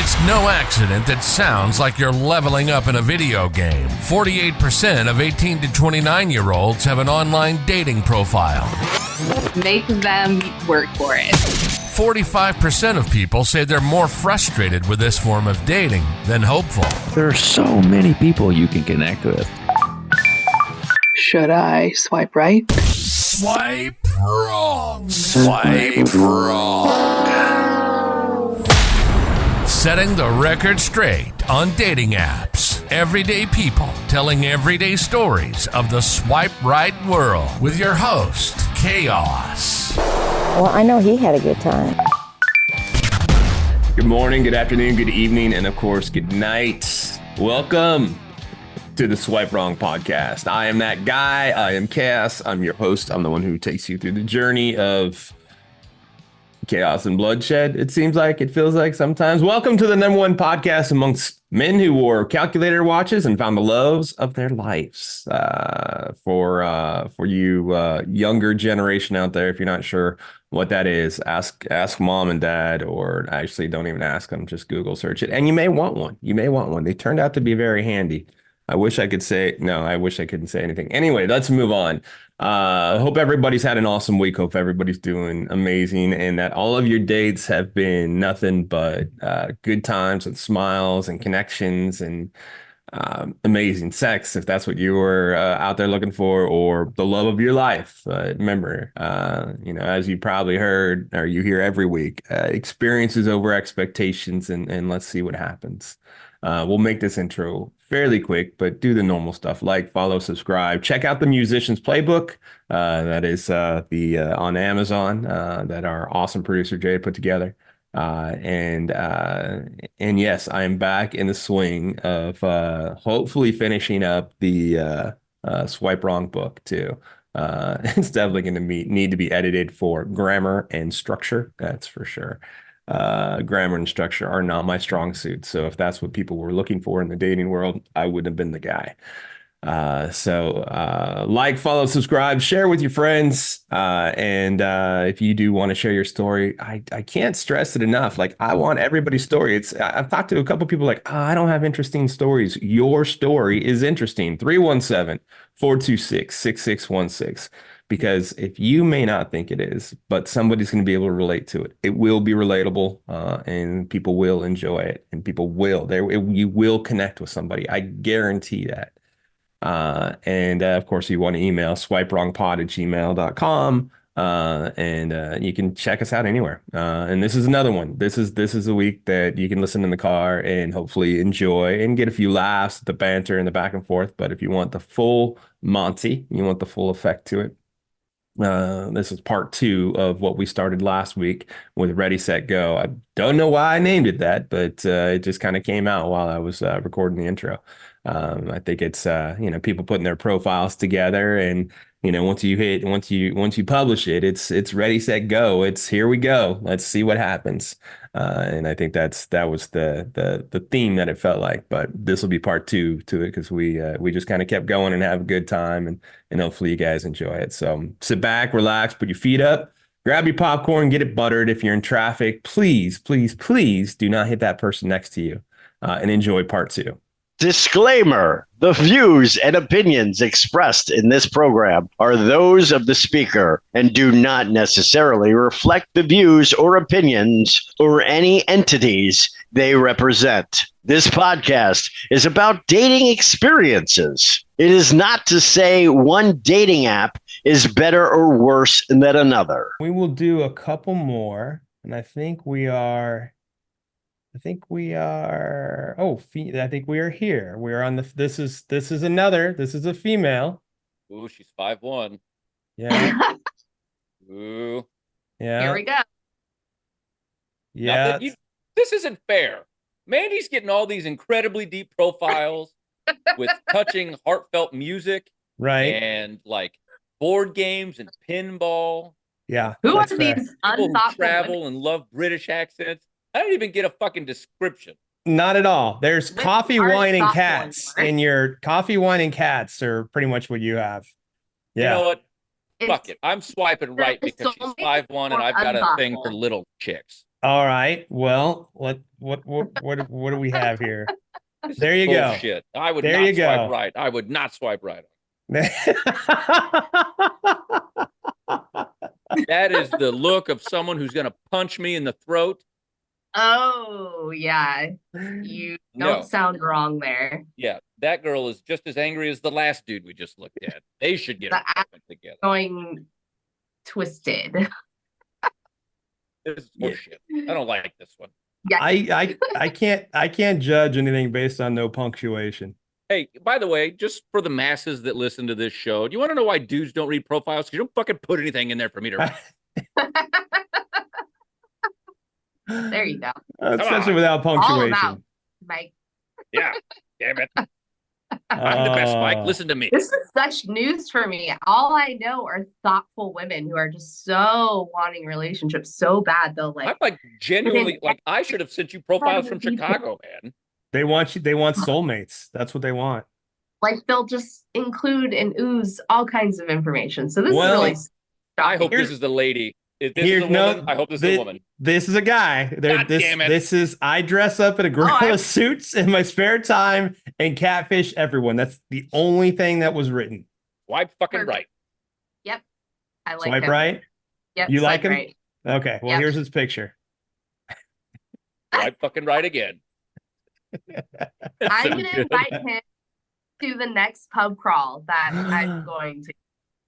It's no accident that sounds like you're leveling up in a video game. 48% of 18 to 29-year-olds have an online dating profile. Make them work for it. 45% of people say they're more frustrated with this form of dating than hopeful. There are so many people you can connect with. Should I swipe right? Swipe wrong. Swipe wrong. Setting the record straight on dating apps. Everyday people telling everyday stories of the swipe right world with your host, Koss. Well, I know he had a good time. Good morning, good afternoon, good evening, and of course, good night. Welcome to the Swipe Wrong podcast. I am that guy. I am Koss. I'm your host. I'm the one who takes you through the journey of chaos and bloodshed. It seems like, it feels like sometimes. Welcome to the number one podcast amongst men who wore calculator watches and found the loves of their lives. For you younger generation out there, if you're not sure what that is, ask mom and dad, or actually don't even ask them, just Google search it. And you may want one. They turned out to be very handy. I wish I couldn't say anything. Anyway, let's move on. Hope everybody's had an awesome week. Hope everybody's doing amazing, and that all of your dates have been nothing but good times and smiles and connections and amazing sex, if that's what you were out there looking for, or the love of your life. Remember, as you probably heard, or you hear every week, experiences over expectations, and let's see what happens. We'll make this intro fairly quick, but do the normal stuff like follow, subscribe, check out the Musician's Playbook. That is on Amazon that our awesome producer Jay put together. And yes, I am back in the swing of hopefully finishing up the Swipe Wrong book too. It's definitely going to need to be edited for grammar and structure. That's for sure. Grammar and structure are not my strong suit. So if that's what people were looking for in the dating world, I wouldn't have been the guy. Like, follow, subscribe, share with your friends. And if you do want to share your story, I can't stress it enough. Like, I want everybody's story. I've talked to a couple people like, I don't have interesting stories. Your story is interesting. 317-426-6616. Because if you may not think it is, but somebody's going to be able to relate to it. It will be relatable, and people will enjoy it, and you will connect with somebody. I guarantee that. Of course, you want to email swipewrongpod@gmail.com. And you can check us out anywhere. And this is another one. This is a week that you can listen in the car and hopefully enjoy and get a few laughs, the banter and the back and forth. But if you want the full Monty, you want the full effect to it, this is part 2 of what we started last week with Ready, Set, Go. I don't know why I named it that, but it just kind of came out while I was recording the intro. I think it's people putting their profiles together, and once you publish it, it's Ready, Set, Go. It's here we go. Let's see what happens. And I think that was the theme that it felt like. But this will be part 2 to it, because we just kind of kept going and have a good time, and hopefully you guys enjoy it. So sit back, relax, put your feet up, grab your popcorn, get it buttered. If you're in traffic, please, please, please do not hit that person next to you, and enjoy part 2. Disclaimer: the views and opinions expressed in this program are those of the speaker and do not necessarily reflect the views or opinions or any entities they represent. This podcast is about dating experiences. It is not to say one dating app is better or worse than another. We will do a couple more, and I think we are here. We're on this is a female. Ooh, she's 5'1". Yeah. Ooh. Yeah. Here we go. Yeah. This isn't fair. Mandy's getting all these incredibly deep profiles with touching, heartfelt music. Right. And like board games and pinball. Yeah. Who are fair. these People who unthoughtful travel and love British accents. I don't even get a fucking description. Not at all. There's coffee, are wine, and thoughtful cats. anymore. And your coffee, wine, and cats are pretty much what you have. Yeah. You know what? It's- Fuck it. I'm swiping right it's because she's only 5'1" and I've got a thing for unthoughtful. little chicks. All right. Well, what do we have here? This There is you go. bullshit. I would There not you swipe go. right. I would not swipe right. That is the look of someone who's going to punch me in the throat. Oh, yeah. You don't No. sound wrong there. Yeah, that girl is just as angry as the last dude we just looked at. They should get it together. Going twisted. This is bullshit. I don't like this one. Yeah. I can't judge anything based on no punctuation. Hey, by the way, just for the masses that listen to this show, do you want to know why dudes don't read profiles? Because you don't fucking put anything in there for me to read. There you go. Especially without All punctuation. about Mike. Yeah, damn it. I'm the best, Mike. Listen to me. This is such news for me. All I know are thoughtful women who are just so wanting relationships so bad. They'll I'm like genuinely like I should have sent you profiles from Chicago, man. They want soulmates. That's what they want. Like they'll just include and ooze all kinds of information. So this is really shocking. I hope this is the lady. If this is a woman, I hope this is a woman. This is a guy. God damn it. This is I dress up in a gorilla suits in my spare time and catfish everyone. That's the only thing that was written. Swipe fucking right. Yep. I like Swipe him. right? Yep. You like him? Right. Okay. Well, here's his picture. Swipe fucking right again. I'm going to invite him to the next pub crawl that I'm going to.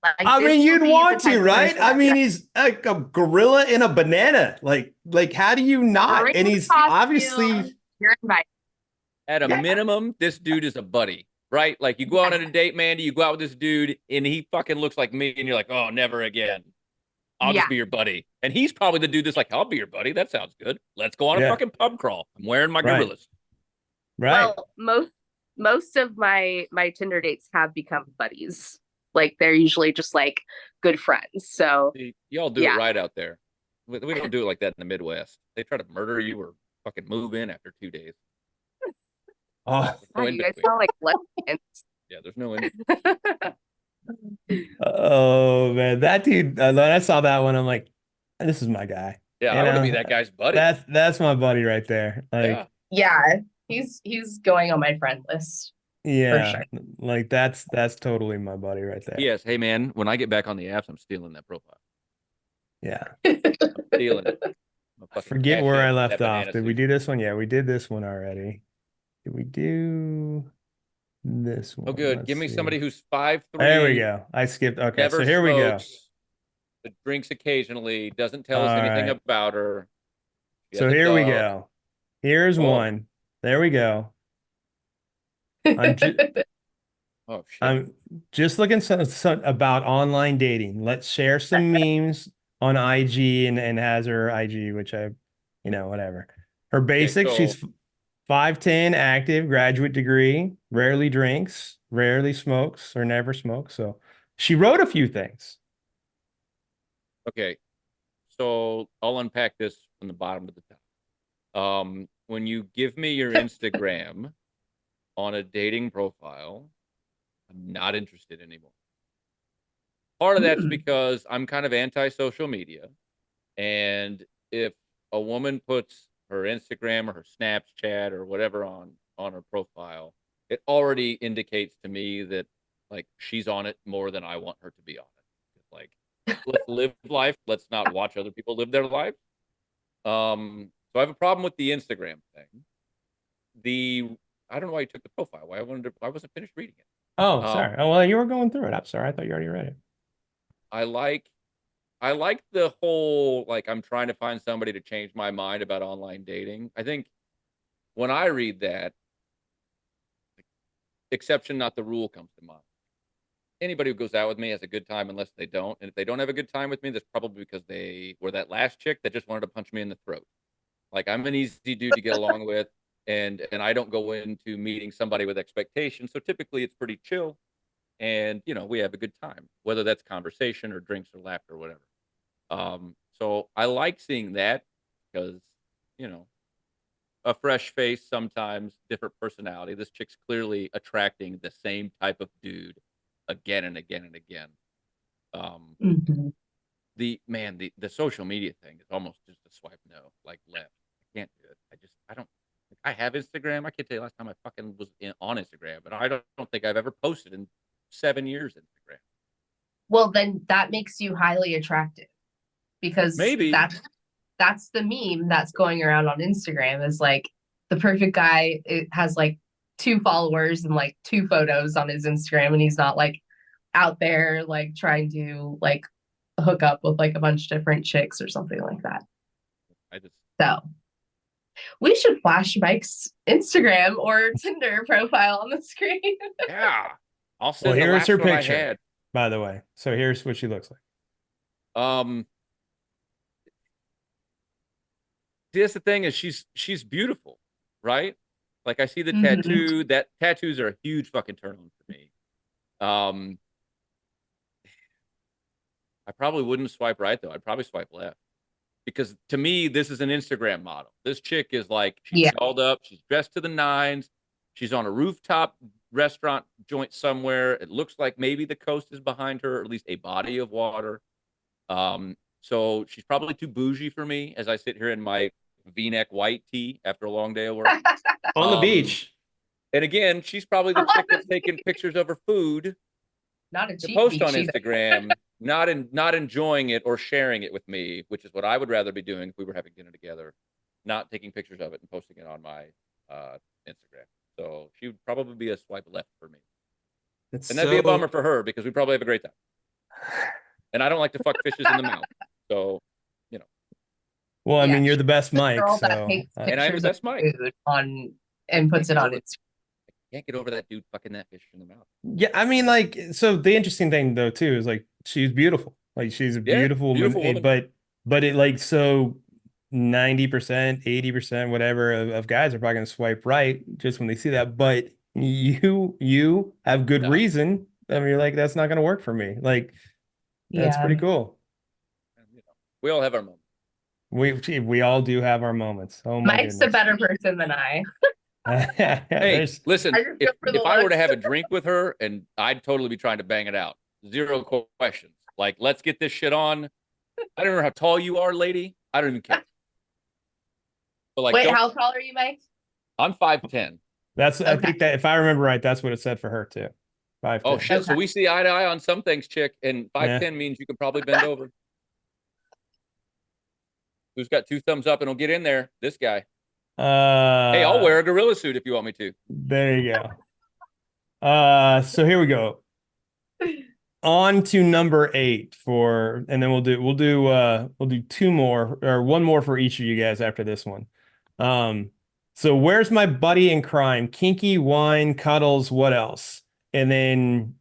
Like, I mean, you'd want to, right? I mean, he's like a gorilla in a banana. Like how do you not? And he's obviously you're invited. At a minimum, this dude is a buddy, right? Like you go out on a date, Mandy, you go out with this dude, and he fucking looks like me, and you're like, oh, never again. I'll just be your buddy. And he's probably the dude that's like, I'll be your buddy. That sounds good. Let's go on a fucking pub crawl. I'm wearing my gorillas. Right. Well, most of my Tinder dates have become buddies. Like they're usually just like good friends. So y'all do it right out there. We don't do it like that in the Midwest. They try to murder you or fucking move in after 2 days. Oh, you guys sound like lesbians. Yeah, there's no end. Oh man, that dude. When I saw that one, I'm like, this is my guy. Yeah, I want to be that guy's buddy. That's my buddy right there. Like, yeah, he's going on my friend list. Yeah, for sure. Like that's totally my buddy right there. Yes, hey man, when I get back on the apps, I'm stealing that profile. Yeah, I'm stealing it. I forget where I left off. Did we do this one? Yeah, we did this one already. Did we do this one? Oh, good. Give me somebody who's 5'3". There we go. I skipped. Okay, so here we go. That drinks occasionally, doesn't tell us anything about her. So here we go. Here's one. There we go. I'm just looking some about online dating. Let's share some memes on IG and has her IG, which whatever. Her basics, she's 5'10", active, graduate degree, rarely drinks, rarely smokes or never smokes. So she wrote a few things. Okay. So I'll unpack this from the bottom to the top. When you give me your Instagram on a dating profile, I'm not interested anymore. Part of that's because I'm kind of anti-social media. And if a woman puts her Instagram or her Snapchat or whatever on her profile, it already indicates to me that like she's on it more than I want her to be on it. Like, let's live life. Let's not watch other people live their life. So I have a problem with the Instagram thing. I don't know why you took the profile. I wasn't finished reading it. Oh, sorry. Oh, well, you were going through it. I'm sorry. I thought you already read it. I like the whole, like, I'm trying to find somebody to change my mind about online dating. I think when I read that, exception, not the rule, comes to mind. Anybody who goes out with me has a good time unless they don't. And if they don't have a good time with me, that's probably because they were that last chick that just wanted to punch me in the throat. Like, I'm an easy dude to get along with. And I don't go into meeting somebody with expectations. So typically it's pretty chill. And, we have a good time, whether that's conversation or drinks or laughter or whatever. So I like seeing that because, a fresh face, sometimes different personality. This chick's clearly attracting the same type of dude again and again and again. the social media thing is almost just a swipe no, like left. I can't do it. I don't. I have Instagram. I can't tell you last time I fucking was on Instagram, but I don't think I've ever posted in 7 years Instagram. Well, then that makes you highly attractive, because Maybe that's the meme that's going around on Instagram, is like the perfect guy. It has like 2 followers and like 2 photos on his Instagram, and he's not like out there like trying to like hook up with like a bunch of different chicks or something like that. So we should flash Mike's Instagram or Tinder profile on the screen. Yeah. I'll Well, send the here's last her one I picture, had. by the way. So here's what she looks like. See, that's the thing, is she's beautiful, right? Like, I see the Mhm. tattoo. That tattoos are a huge fucking turn on for me. I probably wouldn't swipe right though. I'd probably swipe left, because to me, this is an Instagram model. This chick is like, she's Yeah. dolled up, she's dressed to the nines, she's on a rooftop restaurant joint somewhere. It looks like maybe the coast is behind her, or at least a body of water. So she's probably too bougie for me as I sit here in my V-neck white tee after a long day of work. On the beach. And again, she's probably the chick that's taking pictures of her food Not a to cheap post beach on either. Instagram, not enjoying it or sharing it with me, which is what I would rather be doing if we were having dinner together, not taking pictures of it and posting it on my Instagram. So she would probably be a swipe left for me. And that'd be a bummer for her, because we probably have a great time. And I don't like to fuck fishes in the mouth. So, you know. Well, I Yeah, mean, you're the best Mike. Girl So that takes And I'm the pictures best of Mike. food on and puts it on Instagram. Can't get over that dude fucking that fish in the mouth. yeah, I mean, like, so the interesting thing though too is like she's beautiful. Like she's a beautiful woman, but it like so 90%, 80%, whatever of guys are probably gonna swipe right just when they see that. But you have good reason. I mean, you're like, that's not gonna work for me. Like, that's pretty cool. We all have our moments. We all do have our moments. Oh my Mike's goodness. a better person than I. Hey, listen, if I were to have a looks. drink with her, and I'd totally be trying to bang it out. 0 questions. Like, let's get this shit on. I don't know how tall you are, lady. I don't even care. But like, Wait, how tall are you, Mike? I'm 5'10". That's I think that if I remember right, that's what it said for her too. 5'10". Oh shit! So we see eye to eye on some things, chick, and 5'10" means you can probably bend over. Who's got 2 thumbs up and will get in there? This guy. Hey, I'll wear a gorilla suit if you want me to. There you go. So here we go. On to number 8 and then we'll do 2 more, or 1 more for each of you guys after this one. So where's my buddy in crime? Kinky, wine, cuddles, what else? And then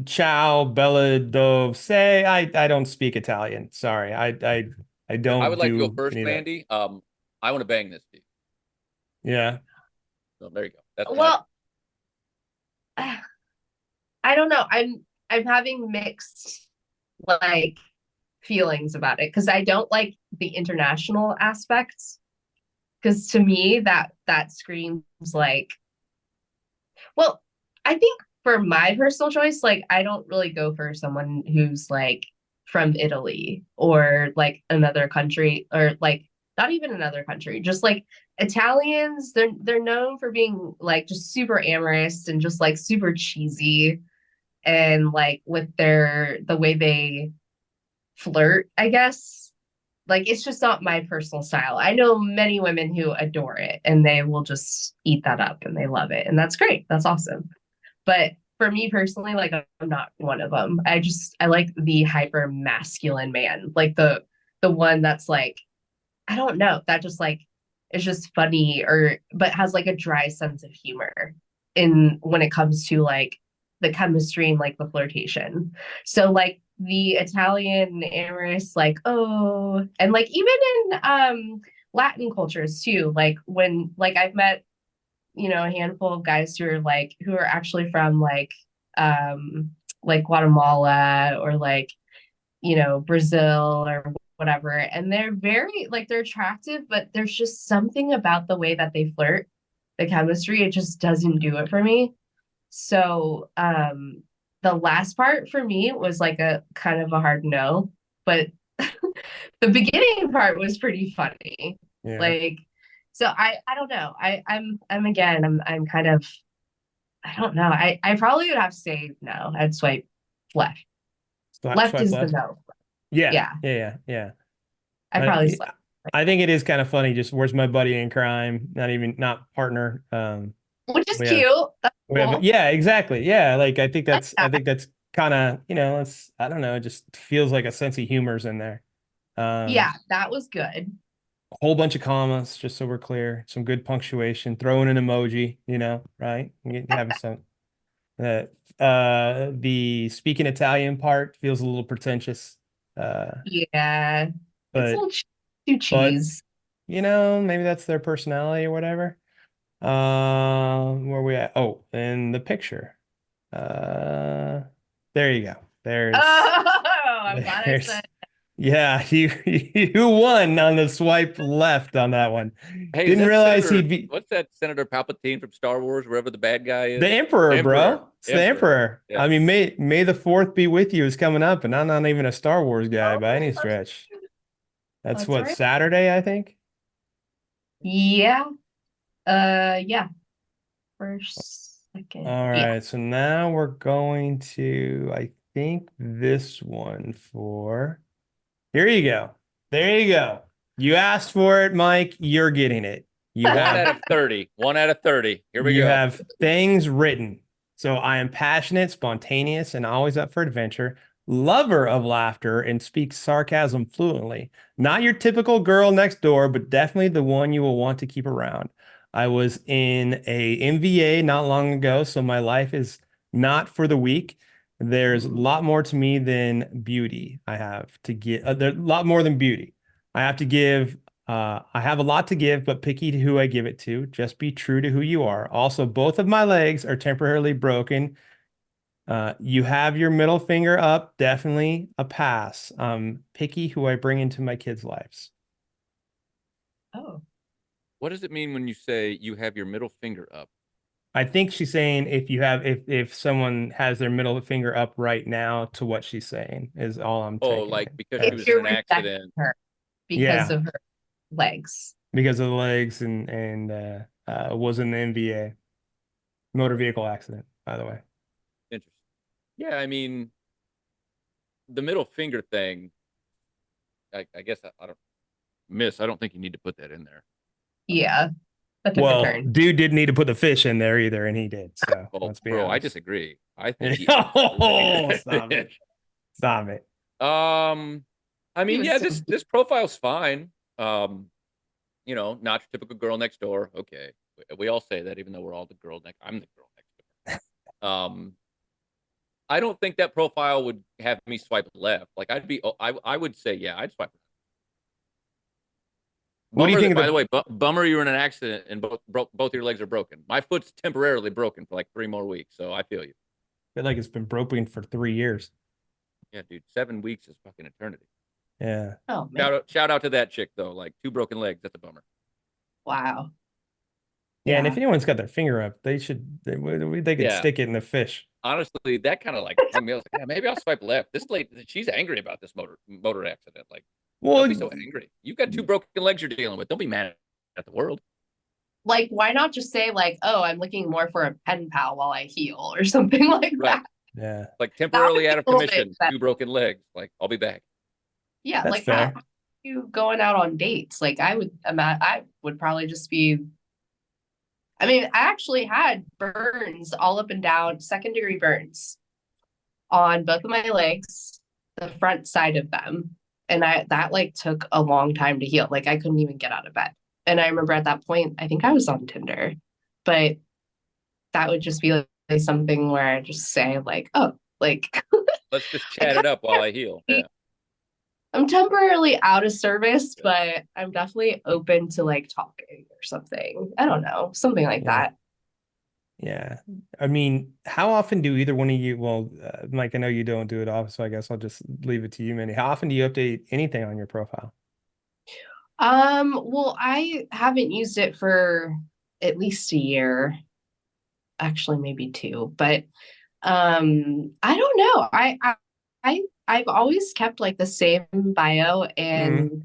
ciao, bella dove. Say I don't speak Italian. Sorry. I don't. I would like to do go first, any of that. Mandy. I want to bang this dude. Yeah. So there you go. That's Well, I don't know. I'm having mixed like feelings about it, because I don't like the international aspects. Because to me, that screams like, well, I think for my personal choice, like I don't really go for someone who's like from Italy or like another country, or like not even another country, just like Italians. They're known for being like just super amorous and just like super cheesy, and like with the way they flirt, I guess. Like, it's just not my personal style. I know many women who adore it, and they will just eat that up and they love it. And that's great. That's awesome. But for me personally, like, I'm not one of them. I like the hyper masculine man, like the one that's like, I don't know, that just like is just funny, but has like a dry sense of humor when it comes to like the chemistry and like the flirtation. So like the Italian amorous, like, oh, and like even in Latin cultures too, like when like I've met, a handful of guys who are actually from like Guatemala or like, Brazil or whatever, and they're very like, they're attractive, but there's just something about the way that they flirt, the chemistry, it just doesn't do it for me. So the last part for me was like a kind of a hard no. but the beginning part was pretty funny. Yeah. Like, so I don't know. I'm again, I'm kind of, I don't know. I probably would have to say no. I'd swipe left. Left Swipe is the left. no. Yeah. Yeah. Yeah. I probably swipe. I think it is kind of funny. Just where's my buddy in crime? Not partner. Which is we cute. have- That's cool. yeah, exactly. Yeah, like I think that's that. kind of, it's, I don't know, it just feels like a sense of humor's in there. Yeah, that was good. A whole bunch of commas, just so we're clear. Some good punctuation. Throw in an emoji, right? Having some. The speaking Italian part feels a little pretentious. Yeah. It's a But little too cheese. maybe that's their personality or whatever. Where we at? Oh, in the picture. There you go. There's I'm glad I there's said. yeah, you won on the swipe left on that one. Hey, Didn't realize he'd be what's that Senator Palpatine from Star Wars, wherever the bad guy is? the Emperor, bro. It's the Emperor. Yeah. I mean, May the 4th be with you is coming up, and I'm not even a Star Wars guy by any stretch. That's what, right. Saturday, I think. Yeah. Yeah. First, second. All right, Yeah. so now we're going to, I think, this one for. Here you go. There you go. You asked for it, Mike. You're getting it. You One have out of 30. 1 out of 30. Here we you go. have things written. So I am passionate, spontaneous, and always up for adventure. Lover of laughter and speaks sarcasm fluently. Not your typical girl next door, but definitely the one you will want to keep around. I was in a MVA not long ago, so my life is not for the weak. There's a lot more to me than beauty. I have to give. There's a lot more than beauty. I have to give. I have a lot to give, but picky to who I give it to. Just be true to who you are. Also, both of my legs are temporarily broken. You have your middle finger up. Definitely a pass. Picky who I bring into my kids' lives. Oh. What does it mean when you say you have your middle finger up? I think she's saying if someone has their middle finger up right now to what she's saying is all I'm taking. Like because as. she was in an accident. Her because of her legs. Because of the legs and was in the NBA motor vehicle accident, by the way. Interesting. Yeah, I mean, the middle finger thing, I guess I don't think you need to put that in there. Yeah. Well, dude didn't need to put the fish in there either, and he did. So let's be honest. I disagree. I think stop it. Stop it. I mean, yeah, this profile's fine. Not your typical girl next door. Okay. We all say that, even though we're all the girl next. I'm the girl next door. I don't think that profile would have me swipe left. Like I would say, yeah, I'd swipe left. What do you think? By the way, bummer you were in an accident and both your legs are broken. My foot's temporarily broken for like 3 more weeks, so I feel you. I feel like it's been broken for 3 years. Yeah, dude, 7 weeks is fucking eternity. Yeah. Oh man. Shout out to that chick though. Like 2 broken legs, that's a bummer. Wow. Yeah, and if anyone's got their finger up, they could stick it in the fish. Honestly, that kind of like I was like, yeah, maybe I'll swipe left. This lady, she's angry about this motor accident. Like, don't be so angry. You've got 2 broken legs you're dealing with. Don't be mad at the world. Like, why not just say like, oh, I'm looking more for a pen pal while I heal or something like that. Yeah. Like temporarily out of commission, 2 broken legs. Like, I'll be back. Yeah, that's like fair. You going out on dates. Like I would probably just be. I mean, I actually had burns all up and down, 2nd-degree burns on both of my legs, the front side of them. And that like took a long time to heal. Like I couldn't even get out of bed. And I remember at that point, I think I was on Tinder, but that would just be like something where I just say like, oh, like. Let's just chat it up while I heal. Yeah. I'm temporarily out of service, but I'm definitely open to like talking or something. I don't know, something like that. Yeah. I mean, how often do either one of you, well, Mike, I know you don't do it often, so I guess I'll just leave it to you, Minnie. How often do you update anything on your profile? Well, I haven't used it for at least a year. Actually, maybe 2, but I don't know. I I've always kept like the same bio, and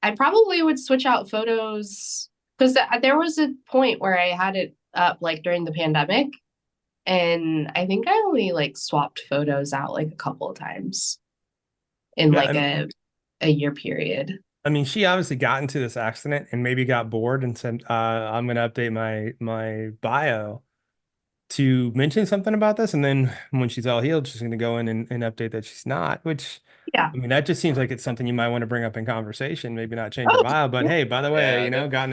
I probably would switch out photos because there was a point where I had it up like during the pandemic, and I think I only like swapped photos out like a couple of times in Yeah, like a year period. I mean, she obviously got into this accident and maybe got bored and said, "I'm going to update my bio to mention something about this." And then when she's all healed, she's going to go in and update that she's not. Which, Yeah. I mean, that just seems like it's something you might want to bring up in conversation. Maybe not change your bio, but hey, by the way, Yeah, got in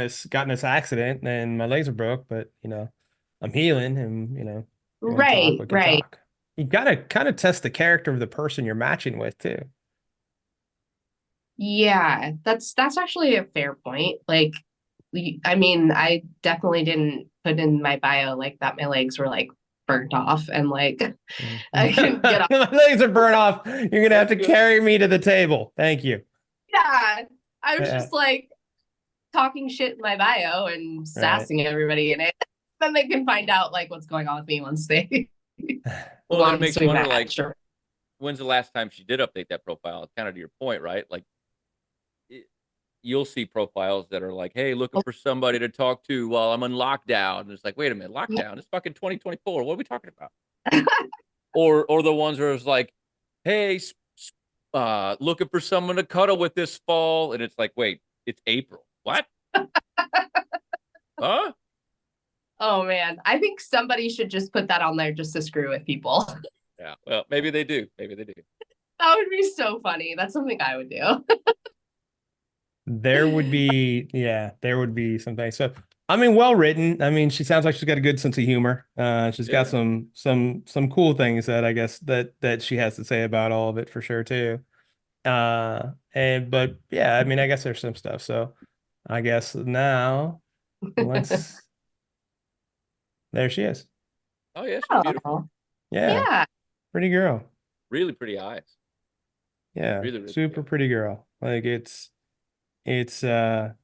this accident and my legs are broke, but I'm healing, and we can talk. Right, We can right. talk. You got to kind of test the character of the person you're matching with too. Yeah, that's actually a fair point. Like, I mean, I definitely didn't put in my bio like that my legs were like burnt off and like I couldn't get up. My legs are burnt off. You're gonna have to That's good. carry me to the table. Thank you. Yeah, I was Yeah. just like talking shit in my bio and sassing everybody in it. Then they can find out like what's going on with me once they Well, then it once makes we you wonder, match. like, Sure. when's the last time she did update that profile? Kind of to your point, right? Like, you'll see profiles that are like, "Hey, looking for somebody to talk to while I'm on lockdown." And it's like, wait a minute, lockdown? It's fucking 2024. What are we talking about? Or the ones where it's like, "Hey, looking for someone to cuddle with this fall," and it's like, wait, it's April. What? Huh? Oh man, I think somebody should just put that on there just to screw with people. Yeah. Well, maybe they do. Maybe they do. That would be so funny. That's something I would do. There would be something. So, I mean, well written. I mean, she sounds like she's got a good sense of humor. She's got Yeah. some cool things that I guess that she has to say about all of it for sure too. But yeah, I mean, I guess there's some stuff. So, I guess now let's. There she is. Oh yeah, she's beautiful. Oh, Yeah, yeah. pretty girl. Really pretty eyes. Yeah, Really, really super pretty. pretty girl. Like it's like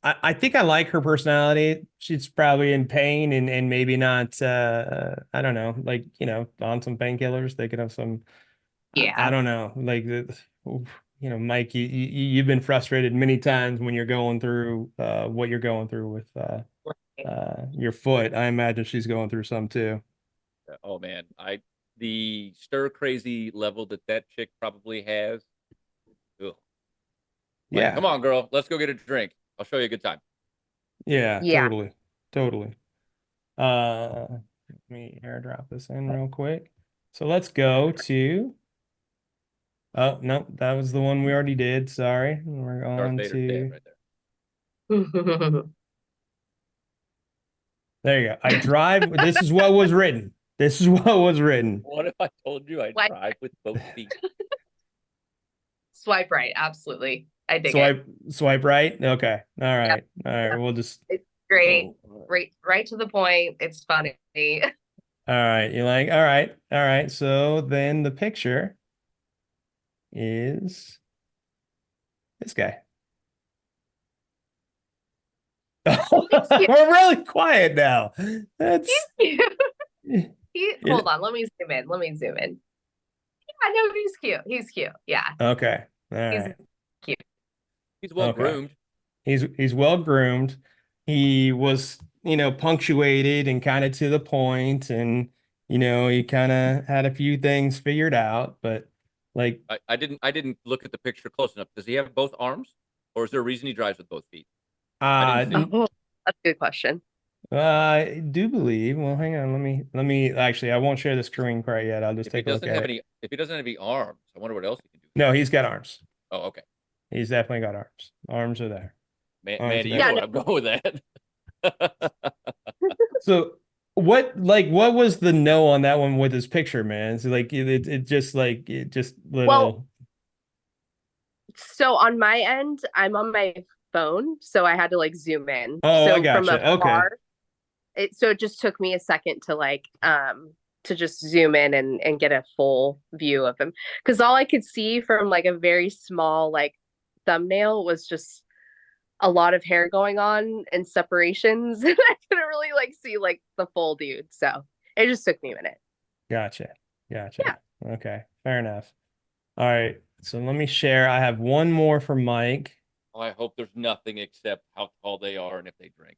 I think I like her personality. She's probably in pain and maybe not I don't know, like on some painkillers. They could have some I Yeah. don't know, like Mike, you've been frustrated many times when you're going through what you're going through with your foot. I imagine she's going through some too. Oh man, the stir crazy level that chick probably has. Ugh. Like, Yeah. come on, girl, let's go get a drink. I'll show you a good time. Yeah, Yeah. totally. Let me airdrop this in real quick. So let's go to. Oh no, that was the one we already did. Sorry, we're Darth on Vader's to. dead right there. There you go. I drive. This is what was written. This is what was written. What if I told you I What? drive with both feet? Swipe right. Absolutely. I dig it. Swipe right. Okay. All right. All right. We'll just. It's great. Oh, Right to the point. It's funny. All right. You're like, all right. All right. So then the picture is this guy. We're really quiet now. That's Hold on. Let me zoom in. Yeah, no, he's cute. He's cute. Yeah. okay. All He's right. cute. he's well groomed. He's well groomed. He was, punctuated and kind of to the point, and he kind of had a few things figured out, but like I didn't look at the picture close enough. Does he have both arms, or is there a reason he drives with both feet? I didn't see. Oh, that's a good question. I do believe. Well, hang on. Let me actually. I won't share the screen quite yet. I'll just If he take a look doesn't at have it. any, if he doesn't have any arms, I wonder what else he can do. No, he's got arms. Oh, okay. He's definitely got arms. Arms are there. Man, you Yeah, know what I'm going with that. So what was the no on that one with his picture, man? It's like it just little. Well, so on my end, I'm on my phone, so I had to like zoom in. Oh, So I gotcha. from Okay. afar, it just took me a second to like to just zoom in and get a full view of him, because all I could see from like a very small like thumbnail was just a lot of hair going on and separations. And I couldn't really like see like the full dude. So it just took me a minute. Gotcha. Gotcha. Yeah. Okay, fair enough. All right, so let me share. I have one more for Mike. Well, I hope there's nothing except how tall they are and if they drink.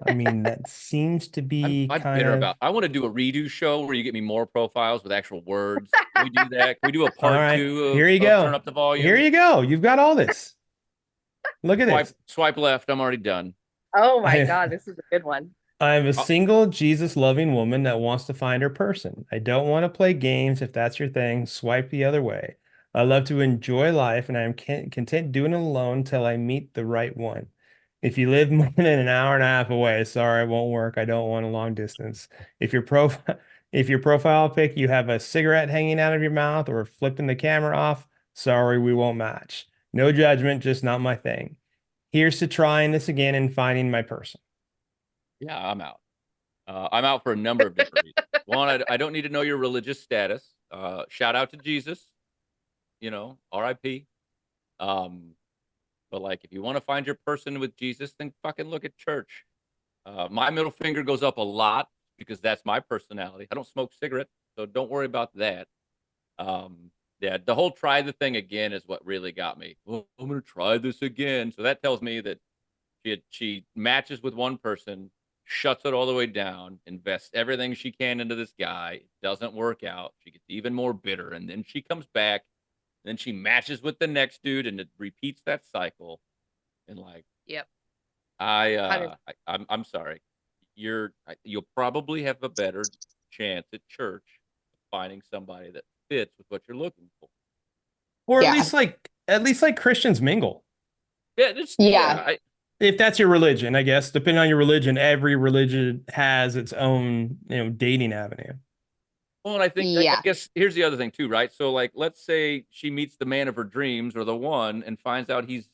I mean, that seems to be I'm kind bitter of. about. I want to do a redo show where you get me more profiles with actual words. Can we do that? Can we do a All part right, two here you of Turn go. Up the Volume? Here you go. You've got all this. Look at this. Swipe left. I'm already done. Oh my God, this is a good one. I'm a single Jesus-loving woman that wants to find her person. I don't want to play games. If that's your thing, swipe the other way. I love to enjoy life, and I am content doing it alone till I meet the right one. If you live more than an hour and a half away, sorry, it won't work. I don't want a long distance. If your profile pic, you have a cigarette hanging out of your mouth or flipping the camera off, sorry, we won't match. No judgment, just not my thing. Here's to trying this again and finding my person. Yeah, I'm out. I'm out for a number of different reasons. One, I don't need to know your religious status. Shout out to Jesus, R.I.P. But like, if you want to find your person with Jesus, then fucking look at church. My middle finger goes up a lot because that's my personality. I don't smoke cigarettes, so don't worry about that. Yeah, the whole try the thing again is what really got me. Well, I'm gonna try this again. So that tells me that she matches with one person, shuts it all the way down, invests everything she can into this guy. It doesn't work out. She gets even more bitter, and then she comes back. Then she matches with the next dude, and it repeats that cycle. And like, Yep. I'm sorry. You'll probably have a better chance at church of finding somebody that fits with what you're looking for. Or at least like Christians mingle. Yeah, if that's your religion, I guess, depending on your religion, every religion has its own, dating avenue. Well, and I think, I guess here's the other thing too, right? So like, let's say she meets the man of her dreams or the one and finds out he's,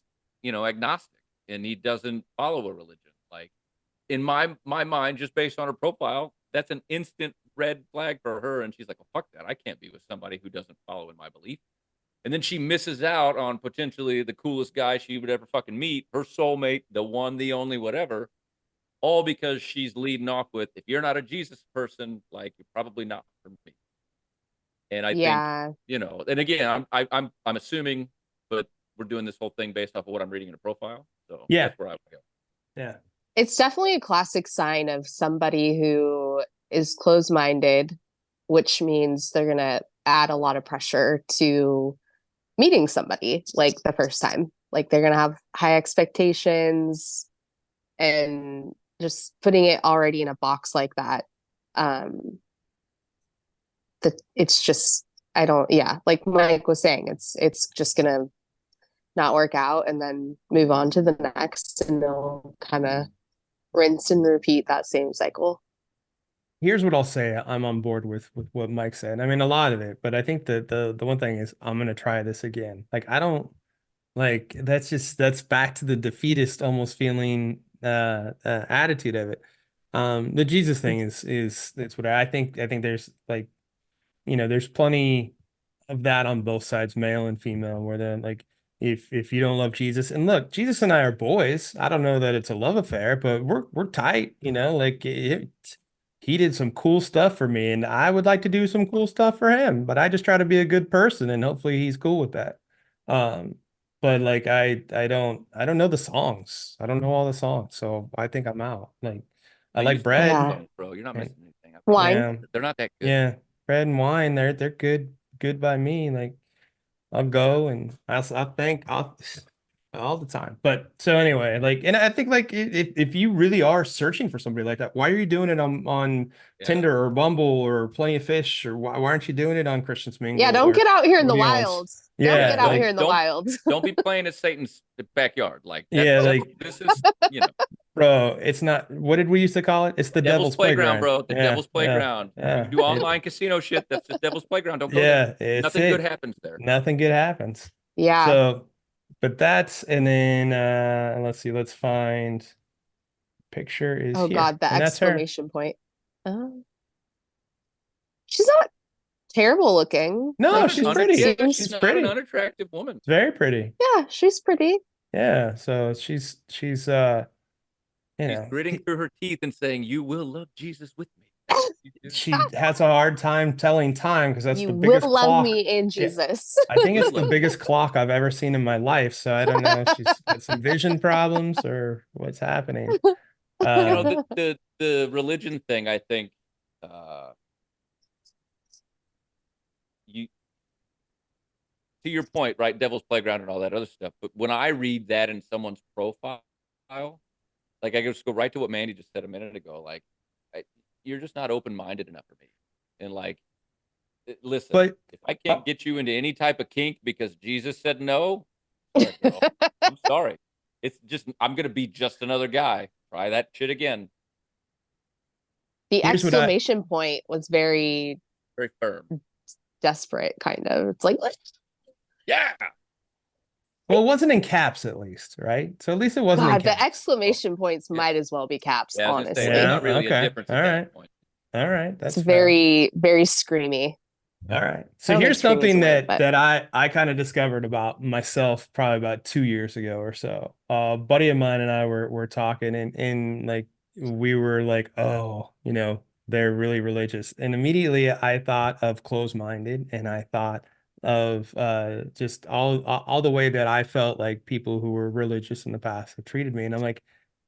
agnostic and he doesn't follow a religion. Like in my mind, just based on her profile, that's an instant red flag for her. And she's like, well, fuck that. I can't be with somebody who doesn't follow in my belief. And then she misses out on potentially the coolest guy she would ever fucking meet, her soulmate, the one, the only, whatever, all because she's leading off with, if you're not a Jesus person, like, you're probably not for me. And I think, and again, I'm assuming, but we're doing this whole thing based off of what I'm reading in a profile. So that's where I would go. Yeah. It's definitely a classic sign of somebody who is closed-minded, which means they're going to add a lot of pressure to meeting somebody like the first time. Like they're going to have high expectations and just putting it already in a box like that. It's just, like Mike was saying, it's just going to not work out and then move on to the next, and they'll kind of rinse and repeat that same cycle. Here's what I'll say. I'm on board with what Mike said. I mean, a lot of it, but I think that the one thing is I'm going to try this again. Like, I don't like, that's back to the defeatist almost feeling, attitude of it. The Jesus thing is it's what I think there's like, there's plenty of that on both sides, male and female, where then like, if you don't love Jesus, and look, Jesus and I are boys. I don't know that it's a love affair, but we're tight, like he did some cool stuff for me, and I would like to do some cool stuff for him, but I just try to be a good person, and hopefully he's cool with that. But like I don't know the songs. I don't know all the songs, so I think I'm out. Like I like bread, songs, bro. You're not missing anything. Wine. They're not that good. Yeah, bread and wine. They're good by me. Like I'll go and I'll think all the time. But so anyway, like, and I think like if you really are searching for somebody like that, why are you doing it on Tinder or Bumble or Plenty of Fish, or why aren't you doing it on Christians Mingle? Yeah, don't get out here in the wild. Yeah, don't get out here in the wild. Don't be playing at Satan's backyard. Like this is bro, it's not. What did we used to call it? It's the devil's playground, bro. The devil's playground. Yeah. You do online casino shit. That's the devil's playground. Don't go there. Nothing good happens there. Nothing good happens. Yeah. So, but that's, and then let's see. Let's find picture is. Oh here. God, the And exclamation point. Oh, she's not terrible looking. No, like, she's pretty. She's She's pretty. not an unattractive woman. Very pretty. Yeah, she's pretty. Yeah. So she's She's gritting through her teeth and saying, "You will love Jesus with me." she has a hard time telling time because that's You the will biggest love clock. me in Yeah, Jesus. I think it's the biggest clock I've ever seen in my life. So I don't know if she's got some vision problems or what's happening. The religion thing, I think, you to your point, right? Devil's Playground and all that other stuff. But when I read that in someone's profile, like I just go right to what Mandy just said a minute ago. Like, you're just not open-minded enough for me. And like, listen, But if I can't get you into any type of kink because Jesus said no, sorry, girl. I'm sorry. It's just I'm gonna be just another guy. Try that shit again. The exclamation point was very firm, desperate, kind of. It's like, yeah. Well, it wasn't in caps, at least, right? So at least it wasn't in God, caps. the exclamation points might as well be caps, Yeah, honestly. there's not really okay. a difference All at right. that point. All right. That's it's very, very screamy. All right. I So don't here's think screamy is something a word, but- that I kind of discovered about myself probably about 2 years ago or so. A buddy of mine and I were talking and like we were like, oh, they're really religious. And immediately I thought of closed-minded, and I thought of just all the way that I felt like people who were religious in the past have treated me. And I'm like,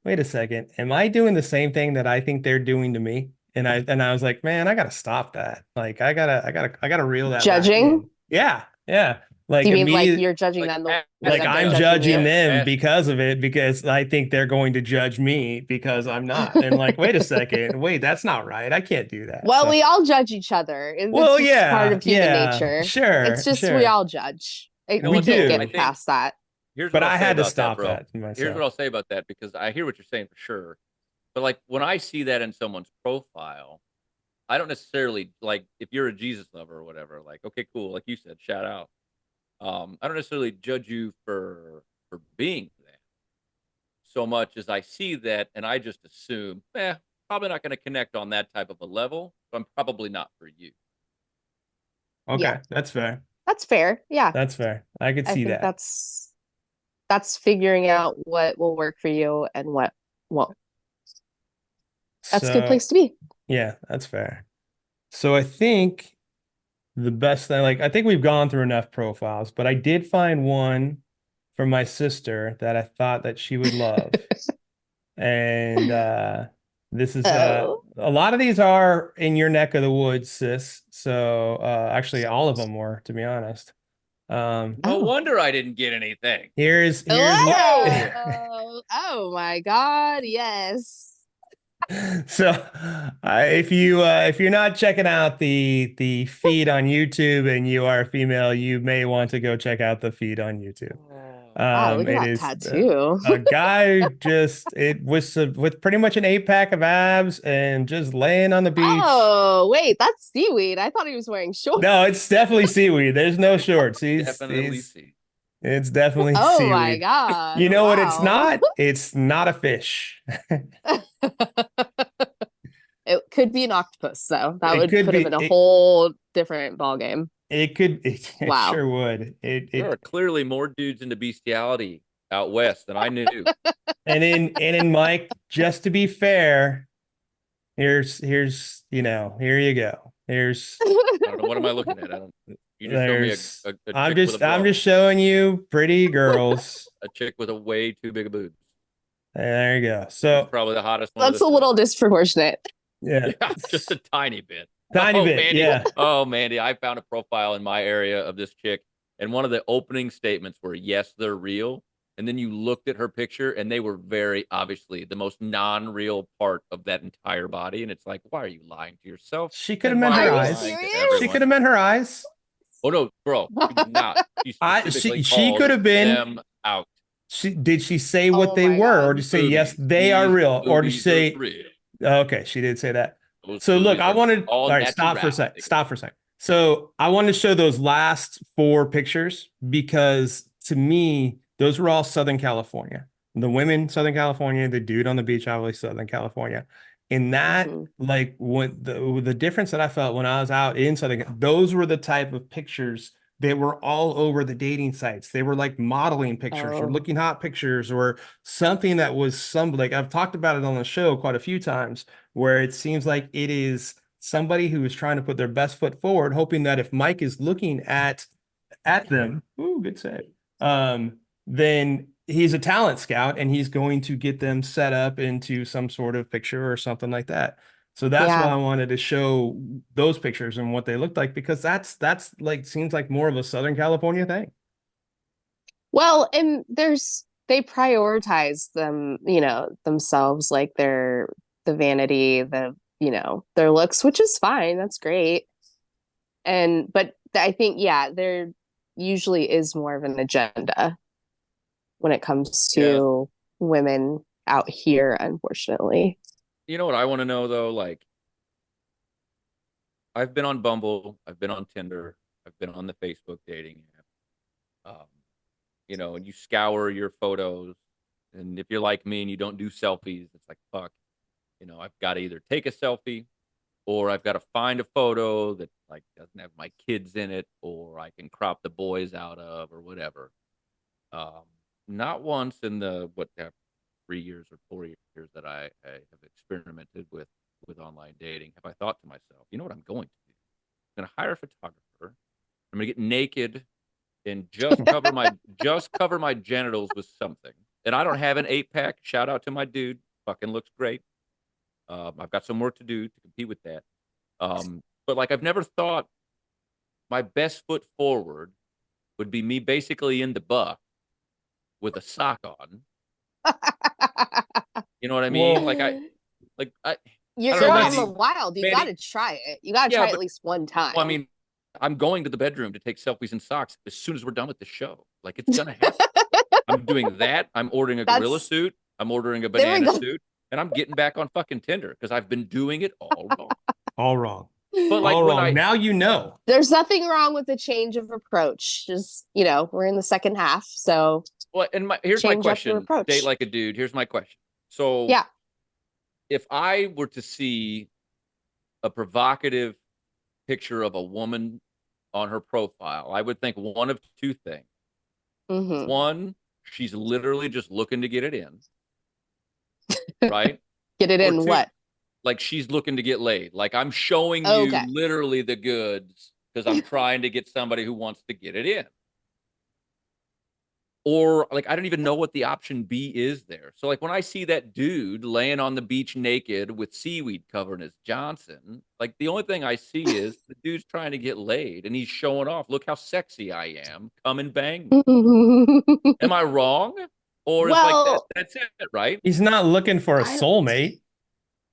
wait a second, am I doing the same thing that I think they're doing to me? And I was like, man, I gotta stop that. Like, I gotta reel that back Judging? in. Yeah, yeah. Like, Do you mean like you're judging them? like that I'm they're judging you? them because of it, because I think they're going to judge me because I'm not. And like, wait a second, wait, that's not right. I can't do that. Well, So- we all judge each other. Well, It's just part of human nature. Sure, It's just sure. we all judge. We can't do. get past that. Here's But what I'll I say had to about stop bro. that myself. Here's what I'll say about that, because I hear what you're saying for sure. But like when I see that in someone's profile, I don't necessarily like, if you're a Jesus lover or whatever, like, okay, cool. Like you said, shout out. I don't necessarily judge you for being that so much as I see that and I just assume, probably not going to connect on that type of a level. So I'm probably not for you. Okay, Yeah. that's fair. That's fair. Yeah. That's fair. I could see think that. that's figuring out what will work for you and what won't. That's a good place to be. Yeah, that's fair. So I think the best thing, like, I think we've gone through enough profiles, but I did find one for my sister that I thought that she would love. And this is a lot of these are in your neck of the woods, sis. So actually all of them were, to be honest. No wonder I didn't get anything. Here's oh my God, yes. So if you're not checking out the feed on YouTube and you are a female, you may want to go check out the feed on YouTube. Look at that tattoo. A guy with pretty much an 8-pack of abs and just laying on the beach. Oh, wait, that's seaweed. I thought he was wearing shorts. No, it's definitely seaweed. There's no shorts. It's definitely oh seaweed. my God. You know what it's not? It's not a fish. It could be an octopus, though. That would could put him be- in a whole different ballgame. It could. It Wow. sure would. There are clearly more dudes into bestiality out west than I knew. And in Mike, just to be fair, here's here you go. Here's I don't know, what am I looking at? I don't. You just show me a I'm chick with a I'm bra. just showing you pretty girls. A chick with a way too big a boobs. There you go. So Probably the hottest one. That's a little disproportionate. yeah, just a tiny bit. tiny bit. Mandy, Yeah. Oh, Mandy, I found a profile in my area of this chick, and one of the opening statements were, "Yes, they're real." And then you looked at her picture, and they were very obviously the most non-real part of that entire body. And it's like, why are you lying to yourself? She could have meant her eyes. She could have meant her eyes. Oh no, bro, she did not. She specifically she called could have been them out. Did she say what they were, or did she say yes, they are real, or did she say? Okay, she did say that. So look, I wanted. All right, stop for a sec. Stop for a sec. So I wanted to show those last 4 pictures because to me, those were all Southern California. The women, Southern California. The dude on the beach, obviously Southern California. In that, like, what the difference that I felt when I was out in Southern, those were the type of pictures that were all over the dating sites. They were like modeling pictures or looking hot pictures or something that was like I've talked about it on the show quite a few times, where it seems like it is somebody who is trying to put their best foot forward, hoping that if Mike is looking at them, ooh, good save, then he's a talent scout and he's going to get them set up into some sort of picture or something like that. So that's why I wanted to show those pictures and what they looked like, because that's like, seems like more of a Southern California thing. Well, and they prioritize them, themselves, like the vanity, their looks, which is fine. That's great. But I think, there usually is more of an agenda when it comes to women out here, unfortunately. You know what I want to know though? Like, I've been on Bumble, I've been on Tinder, I've been on the Facebook dating app. And you scour your photos, and if you're like me and you don't do selfies, it's like, fuck, I've got to either take a selfie or I've got to find a photo that like doesn't have my kids in it, or I can crop the boys out of, or whatever. Not once in the 3 years or 4 years that I have experimented with online dating have I thought to myself, you know what I'm going to do? I'm going to hire a photographer. I'm going to get naked and just cover my genitals with something. And I don't have an 8-pack. Shout out to my dude. Fucking looks great. I've got some work to do to compete with that. But like, I've never thought my best foot forward would be me basically in the buff with a sock on. You know what I mean? Well, you're from the wild. You got to try it. You got to try it at least one time. Well, I mean, I'm going to the bedroom to take selfies in socks as soon as we're done with the show. Like, it's gonna happen. I'm doing that. I'm ordering a gorilla suit. I'm ordering a banana suit, and I'm getting back on fucking Tinder because I've been doing it all wrong. All wrong. But like, all wrong. Now you know. There's nothing wrong with the change of approach. Just we're in the second half, so. Well, and here's my question. Date like a dude. Here's my question. So yeah, if I were to see a provocative picture of a woman on her profile, I would think one of two things. Mm-hmm. One, she's literally just looking to get it in, right? Get it in. Two, what? Like, she's looking to get laid. Like, I'm showing you literally the goods because I'm trying to get somebody who wants to get it in. Or like, I don't even know what the option B is there. So like, when I see that dude laying on the beach naked with seaweed covering his Johnson, like, the only thing I see is the dude's trying to get laid and he's showing off. Look how sexy I am. Come and bang me. Am I wrong? Or is like that's it, right? He's not looking for a soulmate.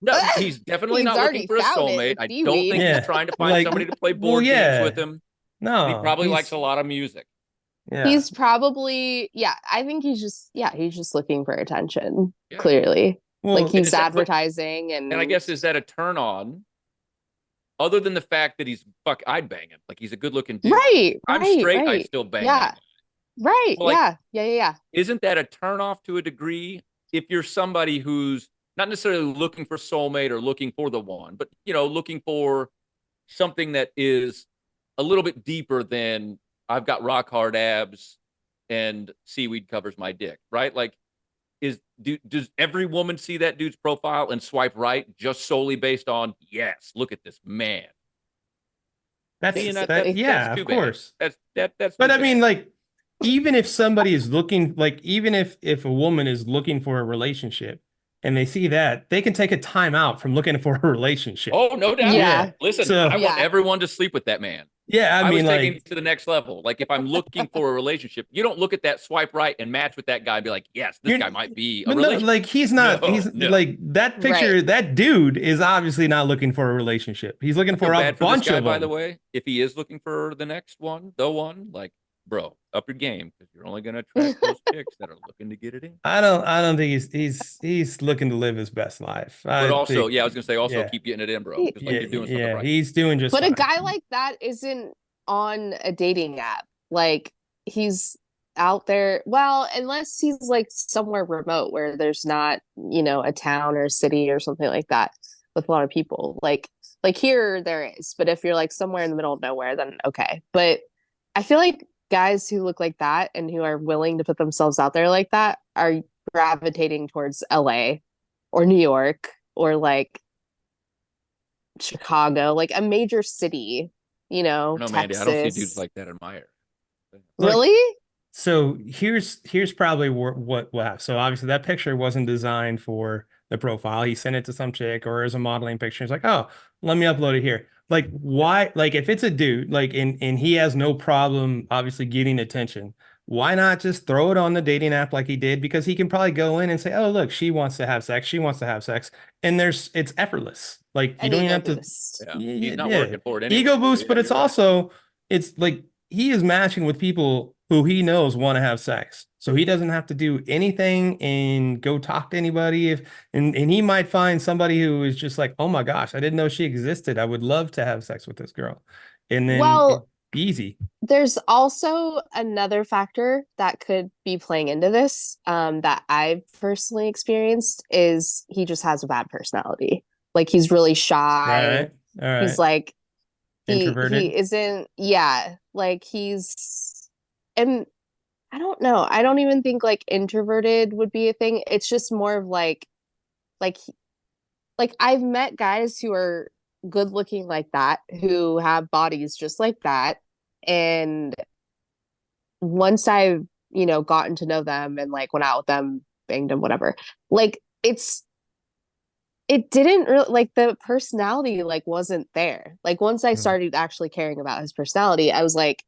No, he's definitely not looking for a soulmate. I don't think he's trying to find somebody to play board games with him. No, he probably likes a lot of music. Yeah. He's probably, I think he's just looking for attention, clearly. Well, like, he's advertising. And I guess, is that a turn on? Other than the fact that I'd bang him. Like, he's a good looking dude. Right. I'm straight, I'd still bang him. Right. So like, yeah. Isn't that a turn off to a degree? If you're somebody who's not necessarily looking for soulmate or looking for the one, but, looking for something that is a little bit deeper than I've got rock hard abs and seaweed covers my dick, right? Like, does every woman see that dude's profile and swipe right just solely based on, yes, look at this man? That's of course. That's but I mean, like, even if somebody is looking, like, even if a woman is looking for a relationship and they see that, they can take a time out from looking for a relationship. Oh, no doubt. Yeah. Listen, I want everyone to sleep with that man. Yeah, I mean, was like, taking it to the next level. Like, if I'm looking for a relationship, you don't look at that swipe right and match with that guy and be like, yes, this guy might be a relationship. No, like, he's not. Like, that picture. That dude is obviously not looking for a relationship. He's looking for a bunch of them. By the way, if he is looking for the next one, like, bro, up your game, because you're only gonna attract those chicks that are looking to get it in. I don't think he's looking to live his best life. But also, I was gonna say, keep getting it in, bro. Like, you're doing something right. He's doing just. But fine. a guy like that isn't on a dating app. Like, he's out there. Well, unless he's like somewhere remote where there's not, a town or a city or something like that with a lot of people. Like here there is. But if you're like somewhere in the middle of nowhere, then okay. But I feel like guys who look like that and who are willing to put themselves out there like that are gravitating towards LA or New York or like Chicago, like a major city, you know, No, Mandy, I don't see dudes Texas. like that in my area. Look, Really? so here's probably what happened. So obviously that picture wasn't designed for the profile. He sent it to some chick or as a modeling picture. He's like, oh, let me upload it here. Like, why? Like, if it's a dude, like, and he has no problem obviously getting attention, why not just throw it on the dating app like he did? Because he can probably go in and say, oh, look, she wants to have sex. She wants to have sex. And it's effortless. Like, you An don't even ego have to, boost. Yeah, he's not yeah, working for it anyway. ego boost, Yeah, but it's you're right. also, it's like he is matching with people who he knows want to have sex. So he doesn't have to do anything and go talk to anybody. And he might find somebody who is just like, oh my gosh, I didn't know she existed. I would love to have sex with this girl. And then Well, easy. there's also another factor that could be playing into this, that I've personally experienced is he just has a bad personality. Like he's really shy. All right. He's like he Introverted. isn't, yeah, like he's, and I don't know. I don't even think like introverted would be a thing. It's just more of like like I've met guys who are good looking like that, who have bodies just like that. And once I've, you know, gotten to know them and like went out with them, banged them, whatever, like it didn't really, like the personality like wasn't there. Like once I started actually caring about his personality, I was like,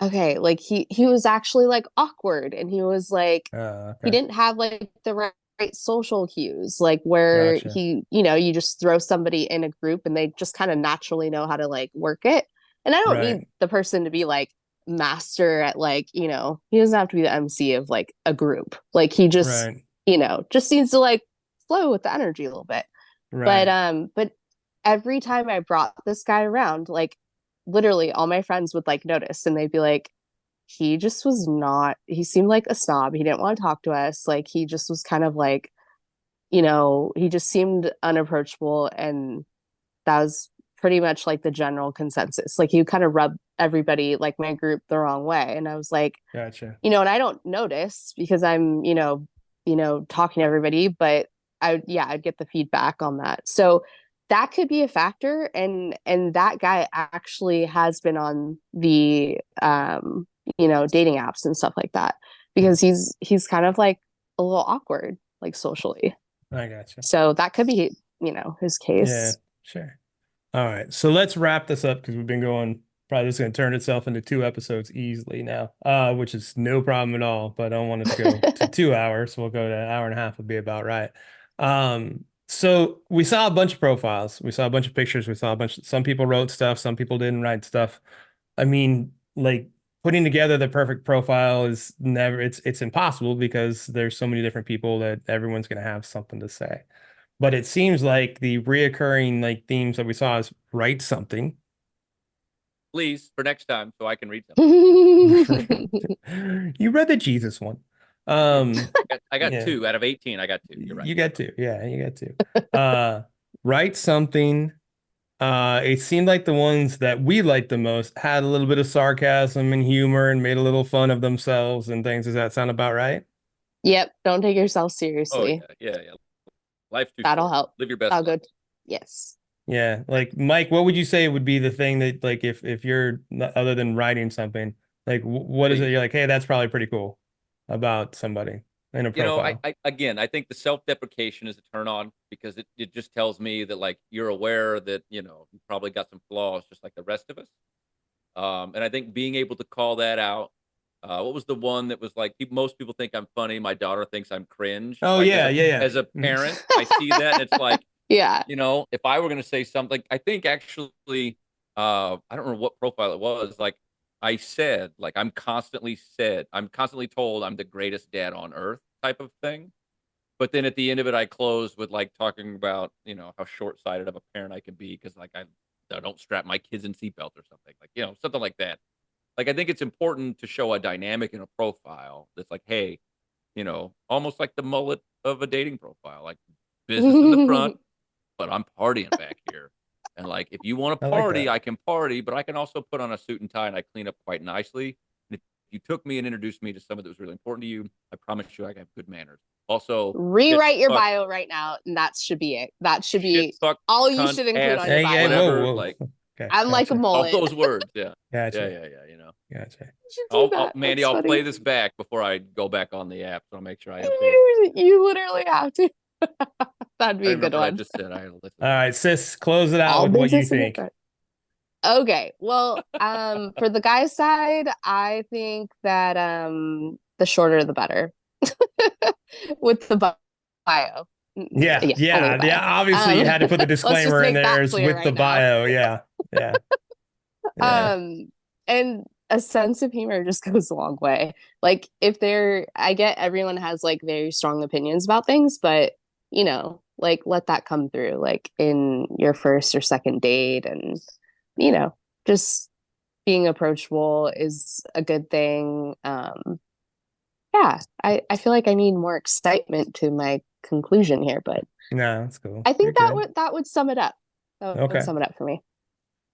okay, like he was actually like awkward, and he was like Okay. he didn't have like the right social cues, like where Gotcha. he, you know, you just throw somebody in a group and they just kind of naturally know how to like work it. And I don't Right. need the person to be like master at, like, you know, he doesn't have to be the MC of like a group. Like he just, Right. you know, just needs to like flow with the energy a little bit. Right. But every time I brought this guy around, like literally all my friends would like notice, and they'd be like, he just was not, he seemed like a snob. He didn't want to talk to us. Like he just was kind of like, you know, he just seemed unapproachable. And that was pretty much like the general consensus. Like he kind of rubbed everybody, like my group, the wrong way. And I was like, Gotcha. you know, and I don't notice because I'm, you know, talking to everybody, but I'd get the feedback on that. So that could be a factor. And that guy actually has been on the you know, dating apps and stuff like that, because he's kind of like a little awkward, like socially. I gotcha. So that could be, you know, his case. Yeah, sure. All right. So let's wrap this up because we've been going, probably just going to turn itself into 2 episodes easily now, which is no problem at all. But I don't want it to go to 2 hours. We'll go to an hour and a half would be about right. So we saw a bunch of profiles. We saw a bunch of pictures. We saw a bunch. Some people wrote stuff. Some people didn't write stuff. I mean, like putting together the perfect profile is never, it's impossible because there's so many different people that everyone's going to have something to say. But it seems like the reoccurring like themes that we saw is write something. Please, for next time, so I can read something. You read the Jesus one. I got yeah. 2 out of 18. I got 2. You're right. You got 2. Yeah, you got 2. Write something. It seemed like the ones that we liked the most had a little bit of sarcasm and humor and made a little fun of themselves and things. Does that sound about right? Yep. Don't take yourself Oh seriously. yeah. Life's too That'll short. help. Live your best I'll life. go. Yes. Yeah, like Mike, what would you say would be the thing that like if you're other than writing something, like what is it you're like, hey, that's probably pretty cool about somebody in a You know, profile? I think the self-deprecation is a turn on because it just tells me that like you're aware that, you know, you probably got some flaws just like the rest of us. And I think being able to call that out. What was the one that was like most people think I'm funny, my daughter thinks I'm cringe. Oh Like, yeah, yeah. As a parent, I see that and it's like, yeah, you know, if I were going to say something, I think actually, I don't remember what profile it was. Like I said, like I'm constantly told I'm the greatest dad on earth type of thing. But then at the end of it, I close with like talking about, you know, how short-sighted of a parent I can be because like I don't strap my kids in seatbelts or something, like, you know, something like that. Like I think it's important to show a dynamic in a profile that's like, hey, you know, almost like the mullet of a dating profile, like business in the front, but I'm partying back here. And like, if you want to I like party, that. I can party, but I can also put on a suit and tie and I clean up quite nicely. And if you took me and introduced me to someone that was really important to you, I promise you I have good manners. Also, Rewrite shit, your fuck, bio right now, and that should be it. That should shit, be fuck, all you cunt, should include ass, on your bio. whatever. whoa. Like, Okay, I'm like a gotcha. all mullet. those words. Yeah. Gotcha. Yeah. You know. Gotcha. You should do that. Mandy, That's I'll funny. play this back before I go back on the app. So I'll make sure I update. You literally have to. That'd be I a good remember I one. just said I had to listen. All right, sis, close it out All with what you business in the think. front. Okay. Well, for the guy side, I think that the shorter the better. With the bio. Yeah. only the bio. Obviously, you had to put the let's just disclaimer in make that there is clear with the right now. bio. Yeah. And a sense of humor just goes a long way. Like I get everyone has like very strong opinions about things, but like let that come through like in your first or second date, and just being approachable is a good thing. Yeah, I feel like I need more excitement to my conclusion here, but No, that's cool. I think You're good. that would sum it up. That Okay. would sum it up for me.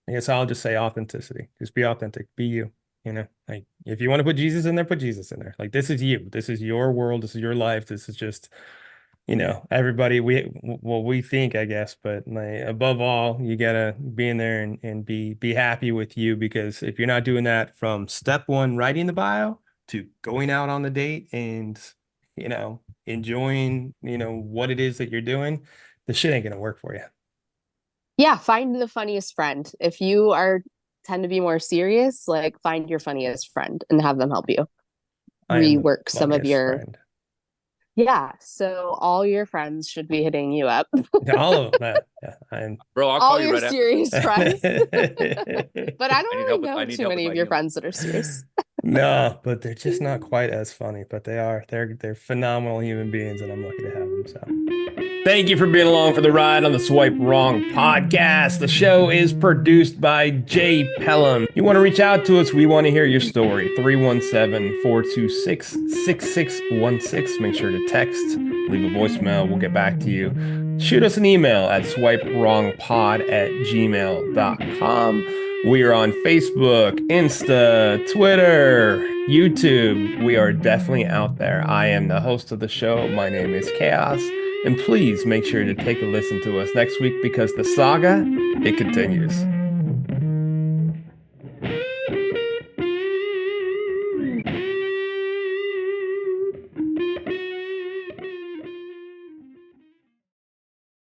I guess I'll just say authenticity. Just be authentic. Be you. Like if you want to put Jesus in there, put Jesus in there. Like this is you. This is your world. This is your life. This is just, everybody we think, I guess, but like above all, you gotta be in there and be happy with you, because if you're not doing that from step one, writing the bio, to going out on the date and, enjoying, what it is that you're doing, the shit ain't gonna work for you. Yeah, find the funniest friend. If you tend to be more serious, like find your funniest friend and have them help you rework some of your friend. Yeah, so all your friends should be hitting you up. All of them. Yeah, Bro, I'll call all you your right serious friends. But I don't need really help with- know I need too help many with of my your email. friends that are serious. No, but they're just not quite as funny, but they are. They're phenomenal human beings, and I'm lucky to have them. So thank you for being along for the ride on the Swipe Wrong podcast. The show is produced by Jay Pelham. You want to reach out to us, we want to hear your story. 317-426-6616. Make sure to text, leave a voicemail, we'll get back to you. Shoot us an email at swipewrongpod@gmail.com. We are on Facebook, Insta, Twitter, YouTube. We are definitely out there. I am the host of the show. My name is Chaos. And please make sure to take a listen to us next week, because the saga, it continues.